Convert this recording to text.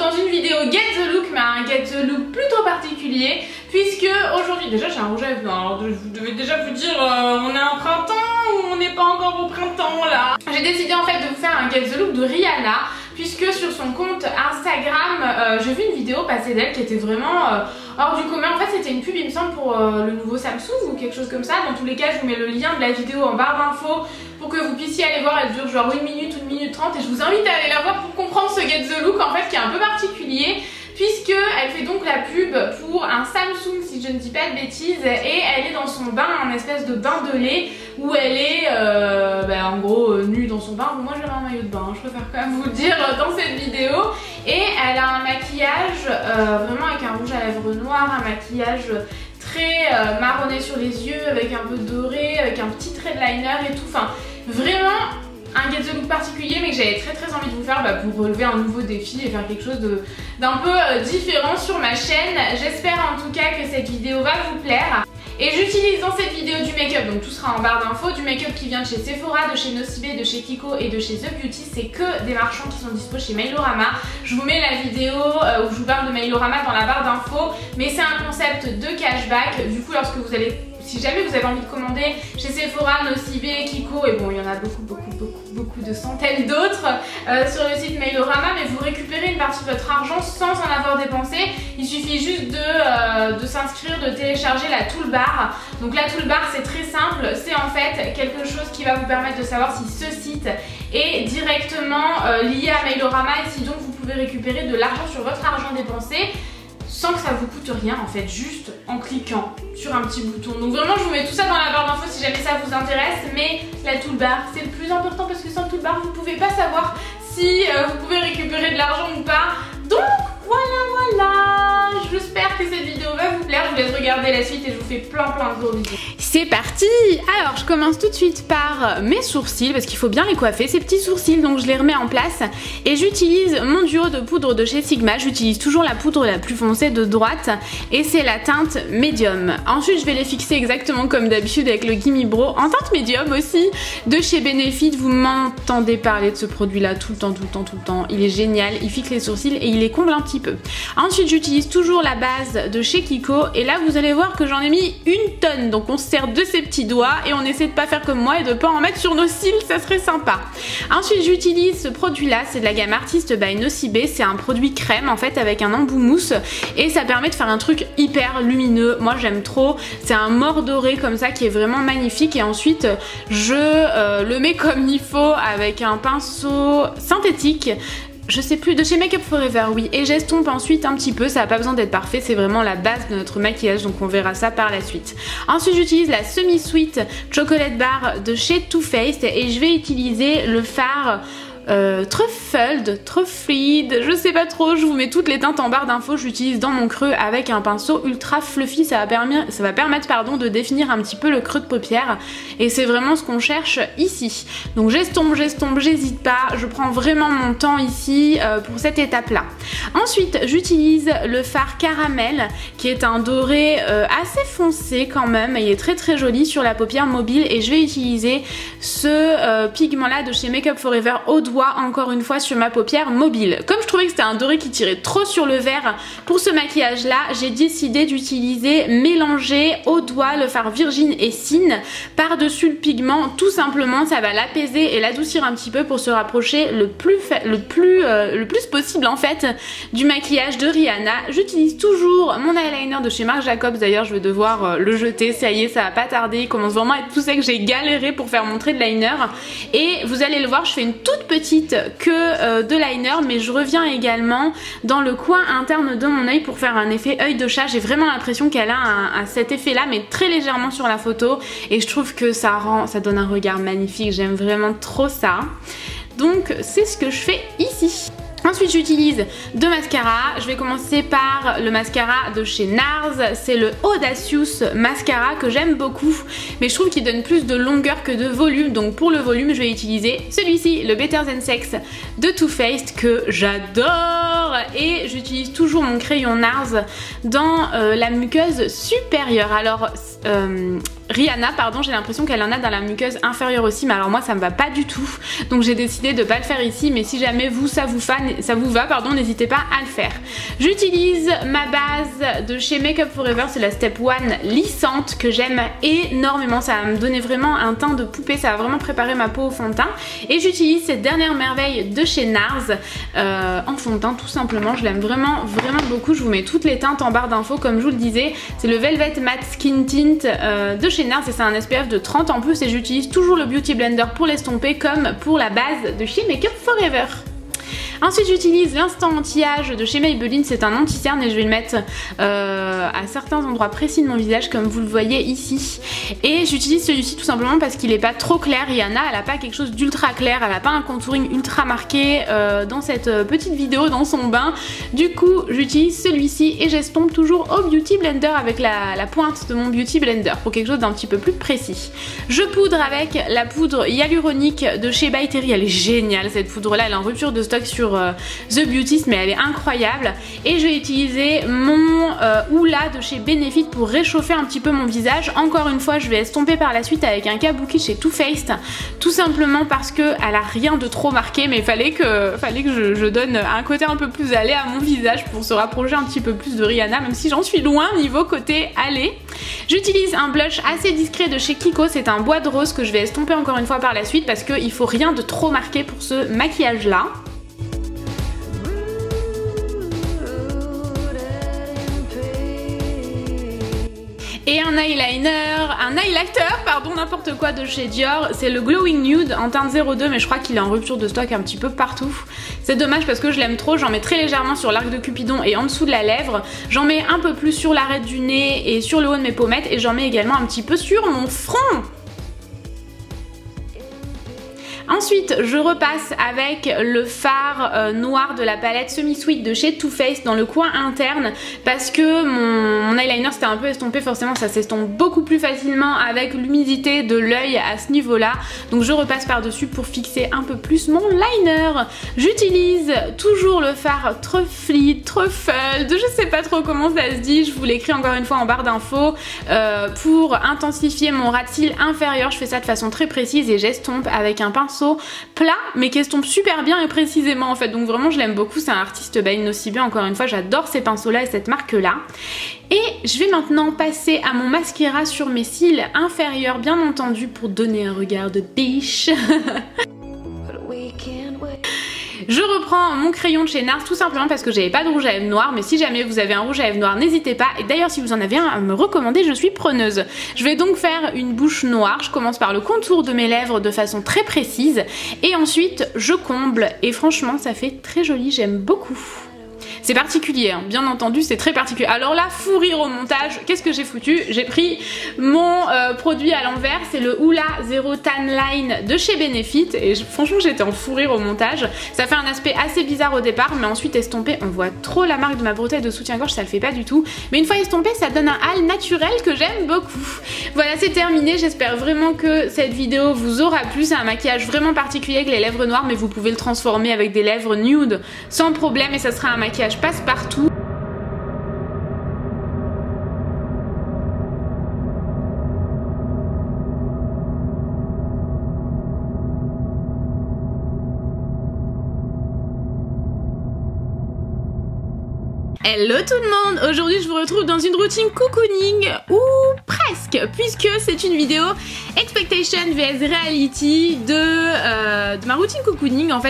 dans une vidéo Get the Look, mais un Get the Look plutôt particulier, puisque aujourd'hui, déjà j'ai un rouge à lèvres, alors je devais déjà vous dire on est en printemps ou on n'est pas encore au printemps là. J'ai décidé en fait de vous faire un Get the Look de Rihanna, puisque sur son compte Instagram, j'ai vu une vidéo passer d'elle qui était vraiment hors du commun. En fait c'était une pub il me semble pour le nouveau Samsung ou quelque chose comme ça. Dans tous les cas je vous mets le lien de la vidéo en barre d'infos pour que vous puissiez aller voir. Elle dure genre 1 minute ou 1 minute 30 et je vous invite à aller la voir pour comprendre ce Get the Look en fait qui est un peu particulier, puisque elle fait donc la pub pour un Samsung si je ne dis pas de bêtises, et elle est dans son bain, un espèce de bain de lait où elle est en gros nue dans son bain. Moi j'avais un maillot de bain, je préfère quand même vous le dire dans cette vidéo, et elle a un maquillage vraiment avec un rouge à lèvres noir, un maquillage très marronné sur les yeux avec un peu doré, avec un petit trait de liner et tout, enfin vraiment un Get the Look particulier, mais que j'avais très envie de vous faire pour relever un nouveau défi et faire quelque chose d'un peu différent sur ma chaîne. J'espère en tout cas que cette vidéo va vous plaire. Et j'utilise dans cette vidéo du make-up, donc tout sera en barre d'infos, du make-up qui vient de chez Sephora, de chez Nocibé, de chez Kiko et de chez The Beauty. C'est que des marchands qui sont dispo chez Mailorama. Je vous mets la vidéo où je vous parle de Mailorama dans la barre d'infos, mais c'est un concept de cashback. Du coup, lorsque vous allez, si jamais vous avez envie de commander chez Sephora, Nocibé, Kiko, et bon il y en a beaucoup de centaines d'autres sur le site Mailorama, mais vous récupérez une partie de votre argent sans en avoir dépensé. Il suffit juste de s'inscrire, de télécharger la toolbar. Donc la toolbar c'est très simple, c'est en fait quelque chose qui va vous permettre de savoir si ce site est directement lié à Mailorama et si donc vous pouvez récupérer de l'argent sur votre argent dépensé sans que ça vous coûte rien en fait, juste en cliquant sur un petit bouton. Donc vraiment je vous mets tout ça dans la barre d'infos si jamais ça vous intéresse, mais la toolbar c'est le plus important parce que sans toolbar vous pouvez pas savoir si vous pouvez récupérer de l'argent ou pas. Donc voilà, j'espère que cette vidéo va vous plaire. Je vous laisse regarder la suite et je vous fais plein de gros bisous. C'est parti. Alors je commence tout de suite par mes sourcils parce qu'il faut bien les coiffer, ces petits sourcils, donc je les remets en place et j'utilise mon duo de poudre de chez Sigma. J'utilise toujours la poudre la plus foncée de droite et c'est la teinte médium. Ensuite je vais les fixer exactement comme d'habitude avec le Gimme Brow en teinte médium aussi de chez Benefit. Vous m'entendez parler de ce produit là tout le temps, il est génial, il fixe les sourcils et il les comble un petit peu. Ensuite j'utilise toujours la base de chez Kiko et là vous allez voir que j'en ai mis une tonne, donc on se sert de ses petits doigts et on essaie de pas faire comme moi et de pas en mettre sur nos cils, ça serait sympa. Ensuite j'utilise ce produit là, c'est de la gamme Artist by Nocibé, c'est un produit crème en fait avec un embout mousse et ça permet de faire un truc hyper lumineux, moi j'aime trop, c'est un mort doré comme ça qui est vraiment magnifique et ensuite je le mets comme il faut avec un pinceau synthétique. Je sais plus, de chez Make Up Forever, oui, et j'estompe ensuite un petit peu, ça n'a pas besoin d'être parfait, c'est vraiment la base de notre maquillage, donc on verra ça par la suite. Ensuite j'utilise la semi-sweet chocolate bar de chez Too Faced et je vais utiliser le fard Truffled, je sais pas trop, je vous mets toutes les teintes en barre d'infos, j'utilise dans mon creux avec un pinceau ultra fluffy, ça va permettre de définir un petit peu le creux de paupière et c'est vraiment ce qu'on cherche ici. Donc j'estompe, j'hésite pas, je prends vraiment mon temps ici pour cette étape là. Ensuite j'utilise le fard caramel qui est un doré assez foncé quand même, il est très joli sur la paupière mobile et je vais utiliser ce pigment là de chez Make Up Forever au doigt encore une fois sur ma paupière mobile. Comme je trouvais que c'était un doré qui tirait trop sur le vert pour ce maquillage là, j'ai décidé d'utiliser mélanger au doigt le fard Virgin et Sin par dessus le pigment, tout simplement ça va l'apaiser et l'adoucir un petit peu pour se rapprocher le plus possible en fait du maquillage de Rihanna. J'utilise toujours mon eyeliner de chez Marc Jacobs, d'ailleurs je vais devoir le jeter, ça y est ça va pas tarder, il commence vraiment à être tout sec, j'ai galéré pour faire mon trait de liner et vous allez le voir je fais une toute petite queue de liner, mais je reviens également dans le coin interne de mon œil pour faire un effet œil de chat. J'ai vraiment l'impression qu'elle a cet effet là mais très légèrement sur la photo et je trouve que ça donne un regard magnifique, j'aime vraiment trop ça. Donc c'est ce que je fais ici. Ensuite j'utilise deux mascaras, je vais commencer par le mascara de chez NARS, c'est le Audacious Mascara que j'aime beaucoup mais je trouve qu'il donne plus de longueur que de volume, donc pour le volume je vais utiliser celui-ci, le Better Than Sex de Too Faced que j'adore et j'utilise toujours mon crayon NARS dans la muqueuse supérieure. Alors Rihanna, pardon, j'ai l'impression qu'elle en a dans la muqueuse inférieure aussi, mais alors moi ça me va pas du tout, donc j'ai décidé de pas le faire ici, mais si jamais vous ça vous va, pardon, n'hésitez pas à le faire. J'utilise ma base de chez Make Up For Ever, c'est la Step 1 lissante que j'aime énormément, ça va me donner vraiment un teint de poupée, ça va vraiment préparer ma peau au fond de teint, et j'utilise cette dernière merveille de chez NARS en fond de teint tout simplement, je l'aime vraiment beaucoup, je vous mets toutes les teintes en barre d'infos comme je vous le disais, c'est le Velvet Matte Skin Tint de chez NARS et c'est un SPF de 30 en plus et j'utilise toujours le Beauty Blender pour l'estomper comme pour la base de chez Make Up For Ever. Ensuite j'utilise l'instant anti-âge de chez Maybelline, c'est un anti-cerne et je vais le mettre à certains endroits précis de mon visage comme vous le voyez ici. Et j'utilise celui-ci tout simplement parce qu'il n'est pas trop clair, Rihanna elle n'a pas quelque chose d'ultra clair, elle n'a pas un contouring ultra marqué dans cette petite vidéo dans son bain. Du coup j'utilise celui-ci et j'estompe toujours au Beauty Blender avec la pointe de mon Beauty Blender pour quelque chose d'un petit peu plus précis. Je poudre avec la poudre hyaluronique de chez By Terry, elle est géniale cette poudre là, elle est en rupture de stock sur The Beautist mais elle est incroyable et je vais utiliser mon Hoola de chez Benefit pour réchauffer un petit peu mon visage. Encore une fois je vais estomper par la suite avec un kabuki chez Too Faced tout simplement parce que elle a rien de trop marqué mais il fallait que je donne un côté un peu plus allé à mon visage pour se rapprocher un petit peu plus de Rihanna même si j'en suis loin niveau côté allé. J'utilise un blush assez discret de chez Kiko, c'est un bois de rose que je vais estomper encore une fois par la suite parce qu'il faut rien de trop marqué pour ce maquillage là. Et un highlighter, pardon, n'importe quoi de chez Dior, c'est le Glowing Nude en teinte 02 mais je crois qu'il est en rupture de stock un petit peu partout. C'est dommage parce que je l'aime trop, j'en mets très légèrement sur l'arc de Cupidon et en dessous de la lèvre, j'en mets un peu plus sur l'arête du nez et sur le haut de mes pommettes et j'en mets également un petit peu sur mon front. Ensuite, je repasse avec le fard noir de la palette Semi Sweet de chez Too Faced dans le coin interne parce que mon eyeliner c'était un peu estompé, forcément ça s'estompe beaucoup plus facilement avec l'humidité de l'œil à ce niveau-là. Donc je repasse par-dessus pour fixer un peu plus mon liner. J'utilise toujours le fard Truffly, Truffled, je sais pas trop comment ça se dit, je vous l'écris encore une fois en barre d'infos pour intensifier mon ras de cils inférieur. Je fais ça de façon très précise et j'estompe avec un pinceau plat mais qui estompe super bien et précisément en fait, donc vraiment je l'aime beaucoup, c'est un artiste by Nocibé, encore une fois j'adore ces pinceaux là et cette marque là. Et je vais maintenant passer à mon mascara sur mes cils inférieurs bien entendu pour donner un regard de biche. Je reprends mon crayon de chez NARS tout simplement parce que j'avais pas de rouge à lèvres noir, mais si jamais vous avez un rouge à lèvres noir n'hésitez pas, et d'ailleurs si vous en avez un à me recommander je suis preneuse. Je vais donc faire une bouche noire, je commence par le contour de mes lèvres de façon très précise et ensuite je comble et franchement ça fait très joli, j'aime beaucoup. C'est particulier, hein. Bien entendu c'est très particulier. Alors là, fou rire au montage, qu'est-ce que j'ai foutu? J'ai pris mon produit à l'envers, c'est le Hoola Zero Tan Line de chez Benefit et franchement j'étais en fou rire au montage. Ça fait un aspect assez bizarre au départ mais ensuite estompé, on voit trop la marque de ma bretelle de soutien-gorge, ça le fait pas du tout. Mais une fois estompé ça donne un hâle naturel que j'aime beaucoup. Voilà, c'est terminé, j'espère vraiment que cette vidéo vous aura plu. C'est un maquillage vraiment particulier avec les lèvres noires mais vous pouvez le transformer avec des lèvres nude sans problème et ça sera un maquillage passe-partout. Hello tout le monde, aujourd'hui je vous retrouve dans une routine cocooning ou presque puisque c'est une vidéo expectation vs reality de ma routine cocooning en fait.